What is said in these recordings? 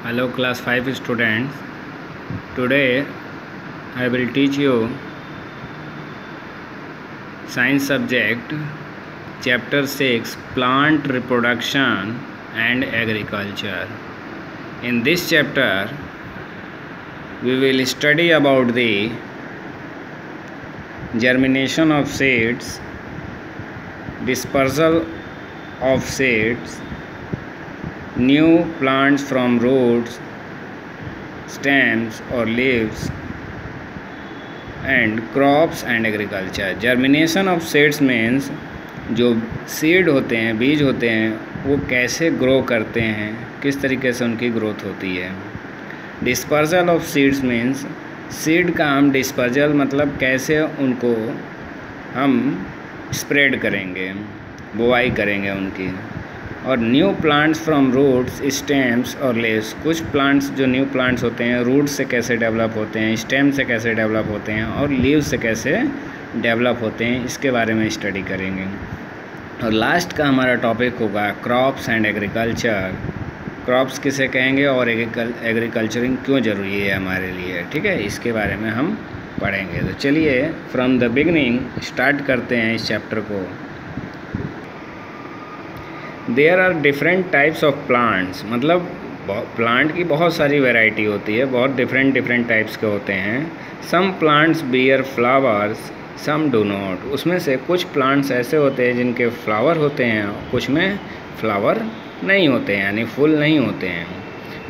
Hello class 5 students. Today I will teach you science subject chapter 6 plant reproduction and agriculture. In this chapter we will study about the germination of seeds, dispersal of seeds, new plants from roots, stems or leaves, and crops and agriculture. Germination of seeds means जो seed होते हैं, बीज होते हैं, वो कैसे grow करते हैं, किस तरीके से उनकी ग्रोथ होती है. Dispersal of seeds means seed का हम डिस्पर्जल मतलब कैसे उनको हम स्प्रेड करेंगे, बुवाई करेंगे उनकी. और new plants from roots, stems और लीव्स. कुछ प्लांट्स जो न्यू प्लांट्स होते हैं रूट से कैसे डेवलप होते हैं, स्टेम से कैसे डेवलप होते हैं और लीव्स से कैसे डेवलप होते हैं, इसके बारे में स्टडी करेंगे. और लास्ट का हमारा टॉपिक होगा क्रॉप्स एंड एग्रीकल्चर. क्रॉप्स किसे कहेंगे और एग्रीकल्चरिंग क्यों ज़रूरी है हमारे लिए, ठीक है, इसके बारे में हम पढ़ेंगे. तो चलिए फ्रॉम द बिगनिंग स्टार्ट करते हैं इस चैप्टर को. There are different types of plants, मतलब प्लांट की बहुत सारी वैरायटी होती है, बहुत डिफरेंट टाइप्स के होते हैं. Some plants bear flowers, some do not. उसमें से कुछ प्लांट्स ऐसे होते हैं जिनके फ्लावर होते हैं, कुछ में फ्लावर नहीं होते हैं, यानी फूल नहीं होते हैं.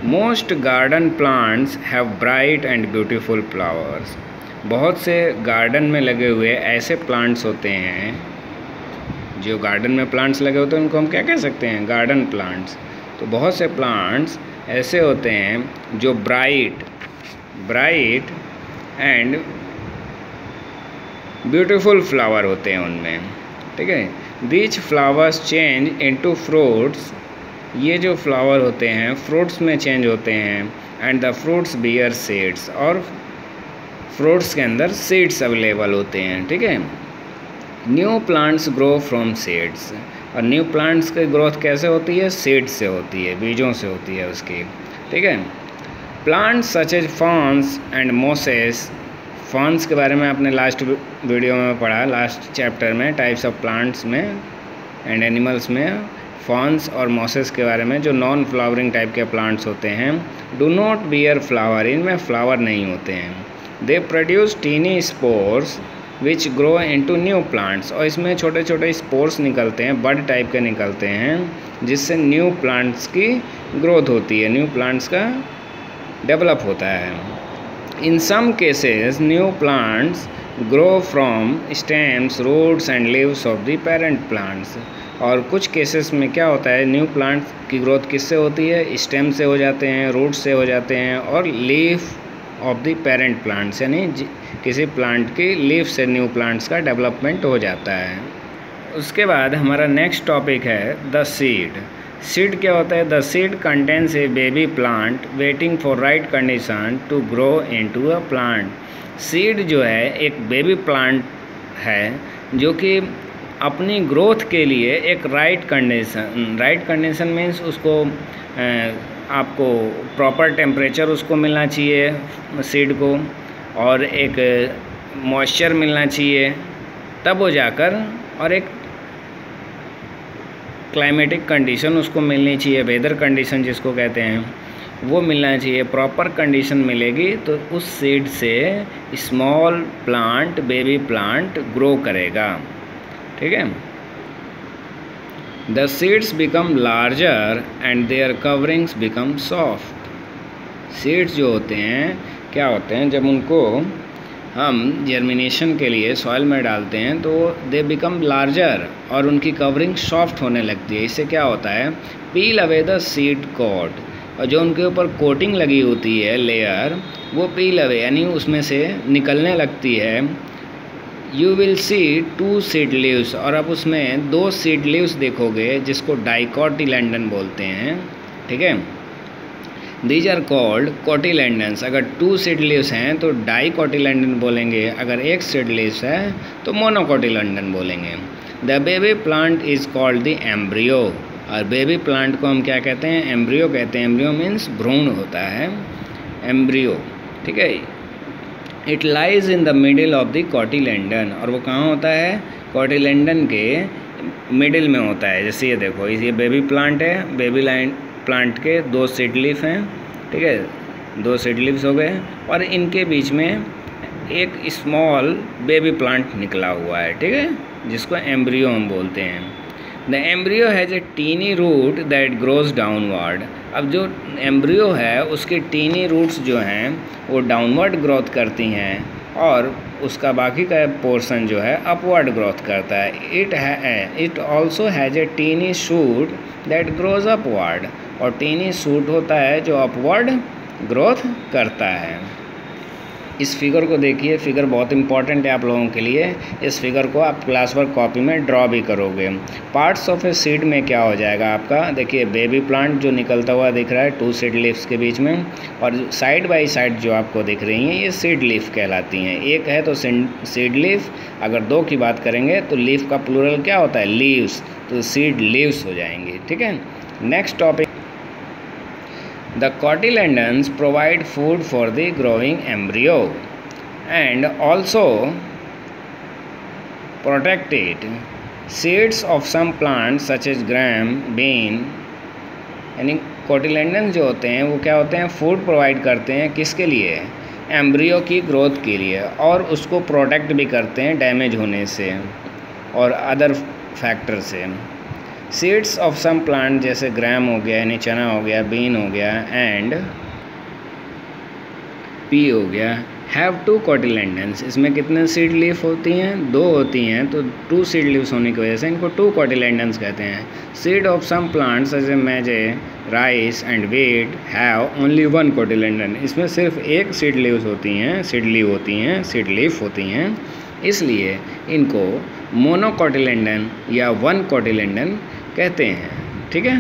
Most garden plants have bright and beautiful flowers. बहुत से गार्डन में लगे हुए ऐसे प्लांट्स होते हैं, जो गार्डन में प्लांट्स लगे होते हैं उनको हम क्या कह सकते हैं, गार्डन प्लांट्स. तो बहुत से प्लांट्स ऐसे होते हैं जो ब्राइट एंड ब्यूटीफुल फ्लावर होते हैं उनमें, ठीक है. These flowers change into fruits. ये जो फ्लावर होते हैं फ्रूट्स में चेंज होते हैं. And the fruits bear seeds, और फ्रूट्स के अंदर सीड्स अवेलेबल होते हैं, ठीक है. New plants grow from seeds. और न्यू प्लांट्स की ग्रोथ कैसे होती है, सीड्स से होती है, बीजों से होती है उसकी, ठीक है. Plants such as ferns and mosses. Ferns के बारे में आपने लास्ट वीडियो में पढ़ा, लास्ट चैप्टर में, टाइप्स ऑफ प्लांट्स में एंड एनिमल्स में. फर्न्स और मोसेस के बारे में जो नॉन फ्लावरिंग टाइप के प्लांट्स होते हैं. डू नॉट बियर फ्लावर, इनमें फ्लावर नहीं होते हैं. They produce tiny spores which grow into new plants. और इसमें छोटे छोटे स्पोर्स निकलते हैं, बड टाइप के निकलते हैं, जिससे न्यू प्लांट्स की ग्रोथ होती है, न्यू प्लांट्स का डेवलप होता है. In some cases new plants grow from stems, roots and leaves of the parent plants. और कुछ केसेस में क्या होता है, न्यू प्लांट्स की ग्रोथ किससे होती है, स्टेम से हो जाते हैं, रूट से हो जाते हैं, और leaf of the parent plants, यानी किसी प्लांट की लीफ से न्यू प्लांट्स का डेवलपमेंट हो जाता है. उसके बाद हमारा नेक्स्ट टॉपिक है द सीड. सीड क्या होता है, the seed contains a baby plant waiting for right condition to grow into a plant. Seed जो है एक बेबी प्लांट है जो कि अपनी ग्रोथ के लिए एक राइट कंडीशन मीन्स उसको आपको प्रॉपर टेम्परेचर उसको मिलना चाहिए सीड को, और एक मॉइस्चर मिलना चाहिए, तब वो जाकर, और एक क्लाइमेटिक कंडीशन उसको मिलनी चाहिए, वेदर कंडीशन जिसको कहते हैं, वो मिलना चाहिए. प्रॉपर कंडीशन मिलेगी तो उस सीड से small plant, baby plant grow करेगा, ठीक है. The seeds become larger and their coverings become soft. Seeds जो होते हैं क्या होते हैं, जब उनको हम जर्मिनेशन के लिए सॉइल में डालते हैं तो दे बिकम लार्जर, और उनकी कवरिंग सॉफ्ट होने लगती है. इससे क्या होता है, पील अवे द सीड कोट. और जो उनके ऊपर कोटिंग लगी होती है, लेयर, वो पील अवे यानी उसमें से निकलने लगती है. You will see 2 seed leaves, और आप उसमें 2 सीड लीव्स देखोगे जिसको डाइकोटिलेंडन बोलते हैं, ठीक है. These are called cotyledons. अगर 2 सीड लीव्स हैं तो डाइकोटिलेंडन बोलेंगे, अगर 1 सीड लीव्स है तो मोनोकोटिलेंडन बोलेंगे. The baby plant is called the embryo. और बेबी प्लांट को हम क्या कहते हैं, एम्ब्रियो कहते हैं। एम्ब्रियो मीन्स भ्रूण होता है, एम्ब्रियो, ठीक है। It lies in the middle of the cotyledon, और वो कहाँ होता है, कॉटिलेंडन के मिडिल में होता है। जैसे ये देखो, ये बेबी प्लांट है, बेबी प्लांट के 2 सीड लीफ हैं, ठीक है, 2 सीड लीव्स हो गए, और इनके बीच में एक स्मॉल बेबी प्लांट निकला हुआ है, ठीक है, जिसको एम्ब्रियो हम बोलते हैं। The embryo has a tiny root that grows downward. अब जो एम्ब्रियो है उसके टीनी रूट्स जो हैं वो डाउनवर्ड ग्रोथ करती हैं, और उसका बाकी का पोर्शन जो है अपवर्ड ग्रोथ करता है। It also has a tiny shoot that grows upward, और टीनी शूट होता है जो अपवर्ड ग्रोथ करता है। इस फिगर को देखिए, फिगर बहुत इंपॉर्टेंट है आप लोगों के लिए। इस फिगर को आप क्लास वर्क कॉपी में ड्रॉ भी करोगे। पार्ट्स ऑफ ए सीड में क्या हो जाएगा आपका, देखिए बेबी प्लांट जो निकलता हुआ दिख रहा है 2 सीड लीव्स के बीच में, और साइड बाय साइड जो आपको दिख रही हैं ये सीड लीफ कहलाती हैं। एक है तो सीड लीफ, अगर 2 की बात करेंगे तो लीफ का प्लूरल क्या होता है, लीव्स, तो सीड लीव्स हो जाएंगी, ठीक है। Next topic, the cotyledons provide food for the growing embryo and also protect it. Seeds of some plants such as gram, bean, यानी कोटिलेंडन जो होते हैं वो क्या होते हैं, फूड प्रोवाइड करते हैं किसके लिए, एम्ब्रियो की ग्रोथ के लिए, और उसको प्रोटेक्ट भी करते हैं डैमेज होने से और अदर फैक्टर से। सीड्स ऑफ सम प्लांट जैसे ग्राम हो गया यानी चना हो गया, बीन हो गया एंड पी हो गया, हैव 2 कोटिलेंडन्स। इसमें कितने सीड लीफ होती हैं, 2 होती हैं, तो 2 सीड लीव्स होने की वजह से इनको 2 कोटिलेंडन्स कहते हैं। सीड ऑफ सम प्लांट्स जैसे मेजे, rice and wheat have only 1 कोटिलेंडन। इसमें सिर्फ 1 सीड लीव्स होती हैं, सीड लीफ होती हैं, इसलिए इनको मोनोकोटिलेंडन या 1 कोटिलेंडन कहते हैं, ठीक है।